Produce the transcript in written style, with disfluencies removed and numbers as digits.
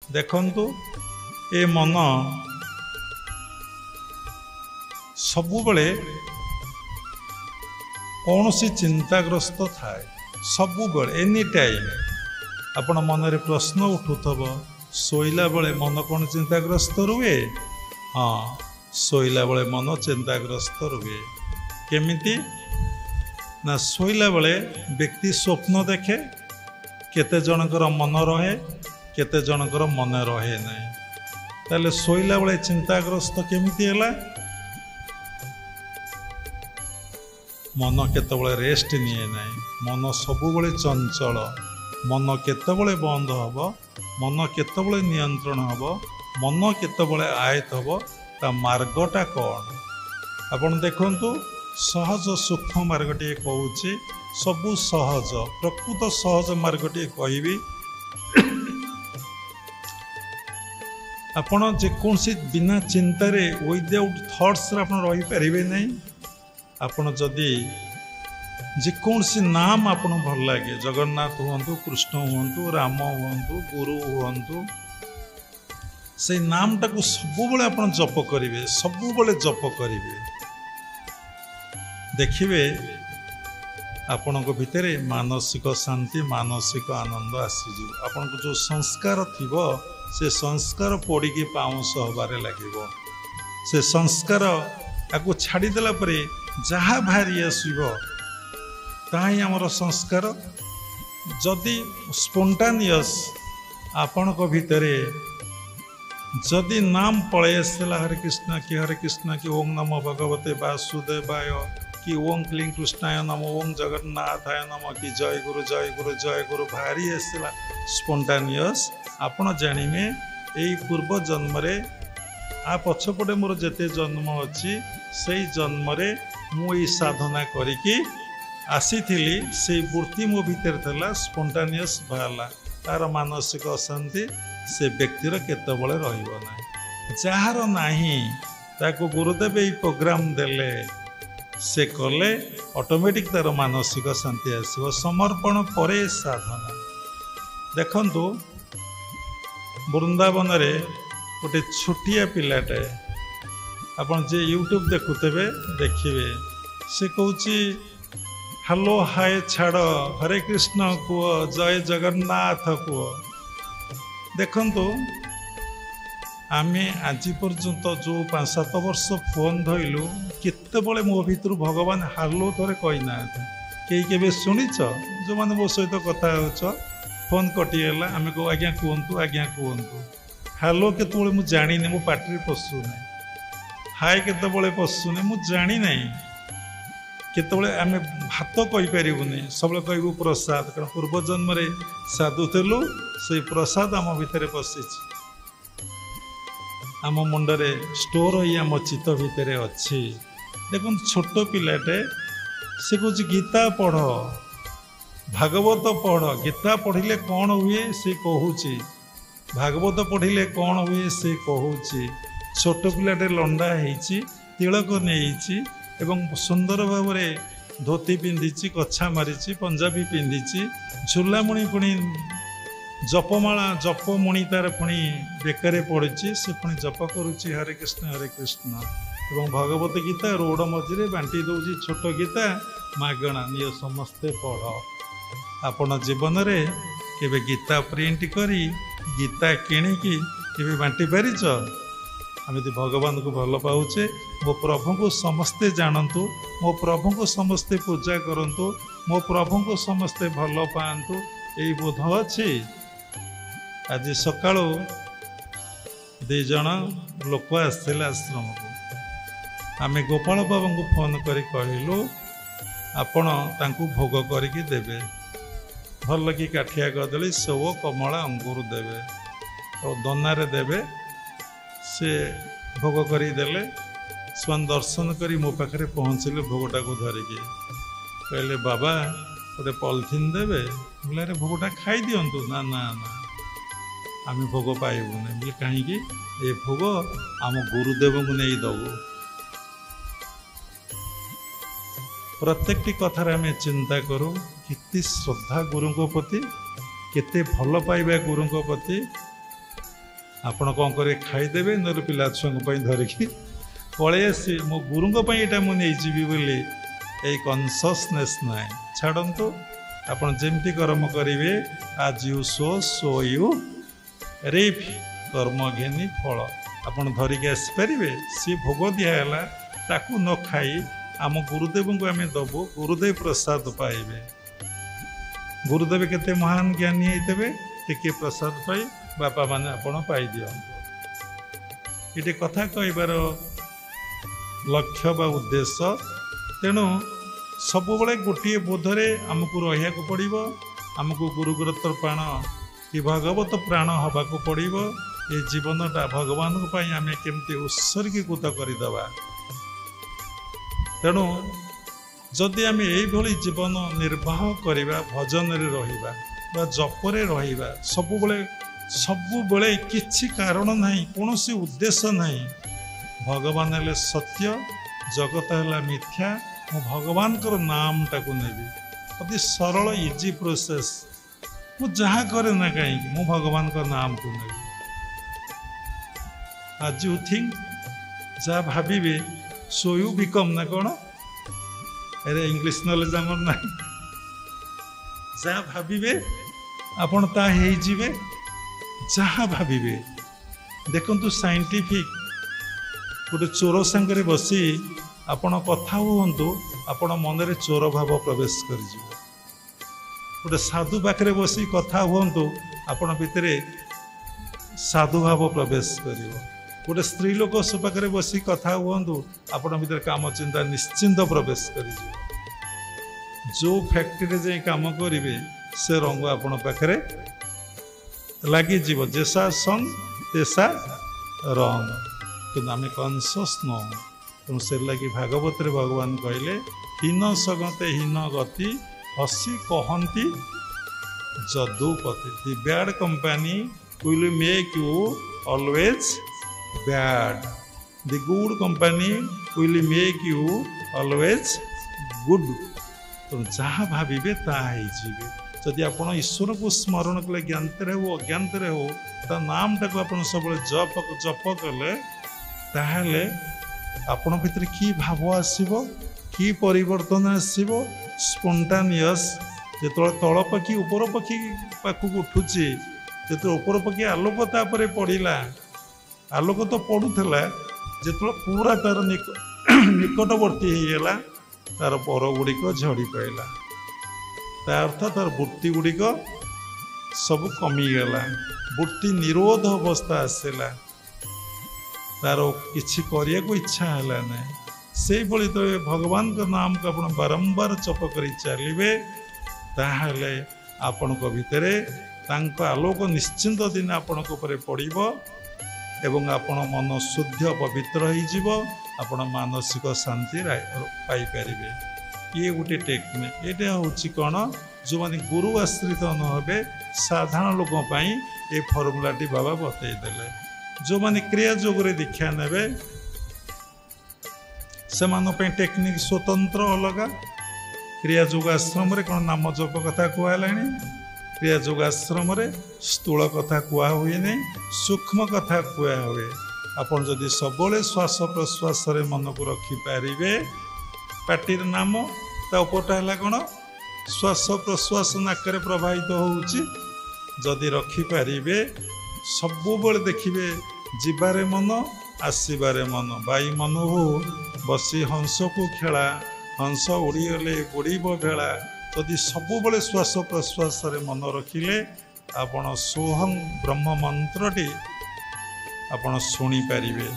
देखंतु ए मन सबुबले कौन सी चिंताग्रस्त थाए सबुबले एनी टाइम आपण मन रे प्रश्न उठुथब शोइला बेले मन कौन चिंताग्रस्त रुए। हाँ शोइला बेले मन चिंताग्रस्त रुए केमिति ना शोइला बेले व्यक्ति स्वप्न देखे केते जनकर मन रहे केते जनकर मन रहे नहीं ताले शोइला बेले चिंताग्रस्त केमिति हैला मन केतबले रेस्ट निए नहीं मन सबुबले चंचल मन केतबले बंद हब मन केतबले नियंत्रण हब मन केतबले आयत हब ता मार्गटा कौन आपण देखंतु सहज सूक्ष्म मार्गटी कहूँ सबु सहज प्रकृत सहज मार्गटी कहबी आपण जेकोसी बिना चिंतार विदाउट थॉट्स आप रही पारे नहीं। आपण जदि जेकोसी नाम आपन भल लगे जगन्नाथ हुंतु कृष्ण हुंतु राम हुंतु गुरु हुंतु से नामटा को सबुबले आपन जप करिवे सबुबले जप करिवे देखिए आपण भितर मानसिक शांति मानसिक आनंद आसीज आपण को जो संस्कार थिबो से संस्कार पड़ी के पाउंस हबारे लगे से संस्कार आपको छाड़देला जहाँ भारी आसो ताही आमर संस्कार जदि स्पोंटानियस आपण भितर जदि नाम पलि आसला हरे कृष्ण कि ओम नमो भगवते वासुदेवाय कि ओम क्लीं कृष्णाय नम ओम जगन्नाथाय नम कि जय गुरु जय गुरु जय गुरु भारी आसला स्पोंटानियस आपण जानिमे एई पूर्व जन्म रे आ पछपटे मोर जेते जन्म अच्छी से जन्म रे मु ई साधना करिकी आसीथिली से मूर्ति मो भीतर थला स्पोंटानियस बाहला तार मानसिक अशांति से व्यक्तिर केतबले रहिबो ना जार नाही ताको गुरुदेव ई प्रोग्राम देले से कले ऑटोमेटिक तार मानसिक शांति आसीबो समर्पण परे साधना। देखंतु वृंदावन रे गोटे छोटिया पिलाटे आपन जे यूट्यूब देखुते देखिए से कहूँ हेलो हाय छाड़ हरे कृष्ण कुह जय जगन्नाथ कुह देखंतु आमे आज पर्यंत जो 5-7 वर्ष फोन धरलु केते बळे मो भितर भगवान हालो थरे कहीना कई केबे शुणिच जो माने मो सहित कथा होच फोन कटिगला आमे को आज्ञा कहतु हालो केतबळे मु जानी मो पार्टी पशु ना हाय केतबळे पशु ना मु जानी ना केतबळे आमे हाथ कहि परिबुनी सबले कहबु प्रसाद कारण पूर्व जन्म रे साधु थेलु से प्रसाद आम भितर पशिछि आम मुंडरे स्टोर होई आम चित्त भितर अच्छी देखुन छोट पिलाटे से कहूँ गीता पढ़ भागवत पढ़ गीता पढ़िले कौन हुए से कहूँ भागवत पढ़िले कौन हुए से कहूँ छोट पिलाटे लंडा होईची तिलक नहीं एवं सुंदर भाव धोती पिंधि कछा मारी पंजाबी पिंधि झुलामुणी पुणी जपमाला जपमुणी तार पुणी बेकारे पड़ी से पुणी जप करुच्ची हरे कृष्ण एवं भगवत गीता रोड मझे बांटी दौर छोट गीता मागणा निज समस्ते पढ़ आपण जीवन रे केबे गीता प्रिंट करी गीता किणिकी केबे बांटी पारिच आम भगवान को भल पाऊे मो प्रभु को समस्ते जानतु मो प्रभु को समस्ते पूजा करंतु मो प्रभु को समस्ते भल पातु यही बोध अच्छी। आज सका 2 जन लोक आसते आश्रम को आम गोपाल बाबा को फोन कर कहलु आपण तांकु भोग करके देवे भल कि काठिया कदली सेव कमला अंगूर देवे और दनारे देवे से भोग करदेले से दर्शन करी मो पाखे पहुँचले भोगटा को धरिकी कहले बाबा गोटे पॉलिथिन देवे बोले अरे भोगटा खाई दिंतु ना ना ना आम भोग पाइबुनि बोले कहीं ये भोग आम गुरुदेव को नहीं दबु प्रत्येकटी कथार आम चिंता करूँ केते श्रद्धा गुरु प्रति केते भल पाइबा गुरु प्रति ଆପଣ କ'ଣ କରିବେ ଖାଇଦେବେ, ନହେଲେ ପିଲା ଛୁଆଙ୍କ ପାଇଁ ଧରିକି ପଳେଇ ଆସିବେ। ମୋ ଗୁରୁଙ୍କ ପାଇଁ ଏଇଟା ମୁଁ ନେଇଯିବି ବୋଲି ଏଇ କନସସନେସ୍ ନାହିଁ। ଛାଡ଼ନ୍ତୁ, ଆପଣ ଯେମିତି କର୍ମ କରିବେ, ଆଜ୍ ୟୁ ସୋ ୟୁ ରିପ୍, କର୍ମ ଘେନି ଫଳ। ଆପଣ ଧରିକି ଆସିପାରିବେ। ସିଏ ଭୋଗ ଦିଆହେଲା, ତାକୁ ନ ଖାଇ ଆମ ଗୁରୁଦେବଙ୍କୁ ଆମେ ଦେବୁ, ଗୁରୁଦେବ ପ୍ରସାଦ ପାଇବେ। ଗୁରୁଦେବ କେତେ ମହାନ ଜ୍ଞାନୀ ହେଇଥିବେ, ଟିକେ ପ୍ରସାଦ ପାଇ ବାପାମାନେ ଆପଣ ପାଇଦିଅନ୍ତୁ। ଏଠି କଥା କହିବାର ଲକ୍ଷ୍ୟ ବା ଉଦ୍ଦେଶ୍ୟ। ତେଣୁ ସବୁବେଳେ ଗୋଟିଏ ବୋଧରେ ଆମକୁ ରହିବାକୁ ପଡ଼ିବ। ଆମକୁ ଗୁରୁବ୍ରତ ପ୍ରାଣ କି ଭଗବତ ପ୍ରାଣ ହେବାକୁ ପଡ଼ିବ। ଏ ଜୀବନଟା ଭଗବାନଙ୍କ ପାଇଁ ଆମେ କେମିତି ଉତ୍ସର୍ଗୀକୃତ କରିଦେବା। ତେଣୁ ଯଦି ଆମେ ଏଇଭଳି ଜୀବନ ନିର୍ବାହ କରିବା, ଭଜନରେ ରହିବା ବା ଜପରେ ରହିବା, ସବୁବେଳେ କିଛି କାରଣ ନାହିଁ, କୌଣସି ଉଦ୍ଦେଶ୍ୟ ନାହିଁ। ଭଗବାନ ହେଲେ ସତ୍ୟ, ଜଗତ ହେଲା ମିଥ୍ୟା, ମୁଁ ଭଗବାନଙ୍କର ନାମଟାକୁ ନେବି। ଅତି ସରଳ ଇଜି ପ୍ରୋସେସ୍। ମୁଁ ଯାହା କରେ ନା କାହିଁକି, ମୁଁ ଭଗବାନଙ୍କ ନାମକୁ ନେବି। ଆଜ୍ ୟୁ ଥିଙ୍କ, ଯାହା ଭାବିବେ ସୋ ୟୁ ବିକମ୍, ନା କ'ଣ? ଏରେ ଇଂଲିଶ ନଲେଜ ଆମର ନାହିଁ। ଯାହା ଭାବିବେ ଆପଣ ତାହା ହେଇଯିବେ। ଯାହା ଭାବିବେ, ଦେଖନ୍ତୁ ସାଇଣ୍ଟିଫିକ୍। ଗୋଟେ ଚୋର ସାଙ୍ଗରେ ବସି ଆପଣ କଥା ହୁଅନ୍ତୁ, ଆପଣ ମନରେ ଚୋର ଭାବ ପ୍ରବେଶ କରିଯିବ। ଗୋଟେ ସାଧୁ ପାଖରେ ବସି କଥା ହୁଅନ୍ତୁ, ଆପଣ ଭିତରେ ସାଧୁ ଭାବ ପ୍ରବେଶ କରିବ। ଗୋଟେ ସ୍ତ୍ରୀ ଲୋକ ପାଖରେ ବସି କଥା ହୁଅନ୍ତୁ, ଆପଣ ଭିତରେ କାମ ଚିନ୍ତା ନିଶ୍ଚିନ୍ତ ପ୍ରବେଶ କରିଯିବ। ଯେଉଁ ଫ୍ୟାକ୍ଟ୍ରିରେ ଯାଇ କାମ କରିବେ, ସେ ରଙ୍ଗ ଆପଣ ପାଖରେ ଲାଗିଯିବ। ଯେସା ସଙ୍ଗ ତେସା ରଙ୍ଗ। କିନ୍ତୁ ଆମେ କନସସ୍ ନୁହଁ। ତେଣୁ ସେ ଲାଗି ଭାଗବତରେ ଭଗବାନ କହିଲେ, ହୀନ ସଗତେ ହୀନ ଗତି, ହସି କହନ୍ତି ଯଦୁପତି। The bad company will make you always bad. The good company will make you always good. ତେଣୁ ଯାହା ଭାବିବେ ତାହା ହେଇଯିବେ। ଯଦି ଆପଣ ଈଶ୍ୱରକୁ ସ୍ମରଣ କଲେ, ଜ୍ଞାନରେ ହେଉ ଅଜ୍ଞାନରେ ହେଉ, ତା ନାମଟାକୁ ଆପଣ ସବୁବେଳେ ଜପ କଲେ, ତାହେଲେ ଆପଣ ଭିତରେ କି ଭାବ ଆସିବ, କି ପରିବର୍ତ୍ତନ ଆସିବ। ସ୍ପଣ୍ଟାନିୟସ୍। ଯେତେବେଳେ ତଳ ପକ୍ଷୀ ଉପର ପକ୍ଷୀ ପାଖକୁ ଉଠୁଛି, ଯେତେବେଳେ ଉପର ପକ୍ଷୀ ଆଲୋକ ତାପରେ ପଡ଼ିଲା, ଆଲୋକ ତ ପଡ଼ୁଥିଲା, ଯେତେବେଳେ ପୁରା ତାର ନିକଟବର୍ତ୍ତୀ ହେଇଗଲା, ତାର ପର ଗୁଡ଼ିକ ଝଡ଼ି ପଡ଼ିଲା। ତା ଅର୍ଥ ତାର ବୃତ୍ତି ଗୁଡ଼ିକ ସବୁ କମିଗଲା। ବୃତ୍ତି ନିରୋଧ ଅବସ୍ଥା ଆସିଲା। ତାର କିଛି କରିବାକୁ ଇଚ୍ଛା ହେଲା ନାହିଁ। ସେଇଭଳି ତ ଭଗବାନଙ୍କ ନାମକୁ ଆପଣ ବାରମ୍ବାର ଜପ କରି ଚାଲିବେ, ତାହେଲେ ଆପଣଙ୍କ ଭିତରେ ତାଙ୍କ ଆଲୋକ ନିଶ୍ଚିନ୍ତ ଦିନ ଆପଣଙ୍କ ଉପରେ ପଡ଼ିବ ଏବଂ ଆପଣ ମନ ଶୁଦ୍ଧ ପବିତ୍ର ହେଇଯିବ। ଆପଣ ମାନସିକ ଶାନ୍ତି ପାଇପାରିବେ। ଇଏ ଗୋଟେ ଟେକ୍ନିକ୍। ଏଇଟା ହେଉଛି କ'ଣ, ଯେଉଁମାନେ ଗୁରୁ ଆଶ୍ରିତ ନ ହେବେ, ସାଧାରଣ ଲୋକ ପାଇଁ ଏ ଫର୍ମୁଲାଟି ବାବା ବତେଇ ଦେଲେ। ଯେଉଁମାନେ କ୍ରିୟା ଯୋଗରେ ଦୀକ୍ଷା ନେବେ, ସେମାନଙ୍କ ପାଇଁ ଟେକ୍ନିକ୍ ସ୍ୱତନ୍ତ୍ର ଅଲଗା। କ୍ରିୟା ଯୋଗ ଆଶ୍ରମରେ କ'ଣ ନାମ ଜପ କଥା କୁହାହେଲାଣି। କ୍ରିୟା ଯୋଗ ଆଶ୍ରମରେ ସ୍ଥୂଳ କଥା କୁହା ହୁଏ ନାହିଁ, ସୂକ୍ଷ୍ମ କଥା କୁହା ହୁଏ। ଆପଣ ଯଦି ସବୁବେଳେ ଶ୍ୱାସ ପ୍ରଶ୍ୱାସରେ ମନକୁ ରଖିପାରିବେ, ପାଟିର ନାମ, ତା ଉପରଟା ହେଲା କ'ଣ, ଶ୍ୱାସ ପ୍ରଶ୍ୱାସ ନାକରେ ପ୍ରବାହିତ ହେଉଛି। ଯଦି ରଖିପାରିବେ, ସବୁବେଳେ ଦେଖିବେ ଯିବାରେ ମନ, ଆସିବାରେ ମନ। ବାଇ ମନ ହଉ ବସି ହଂସକୁ ଖେଳା, ହଂସ ଉଡ଼ିଗଲେ ବୁଡ଼ିବ ଭେଳା। ଯଦି ସବୁବେଳେ ଶ୍ୱାସ ପ୍ରଶ୍ୱାସରେ ମନ ରଖିଲେ, ଆପଣ ସୋହଂ ବ୍ରହ୍ମ ମନ୍ତ୍ରଟି ଆପଣ ଶୁଣିପାରିବେ।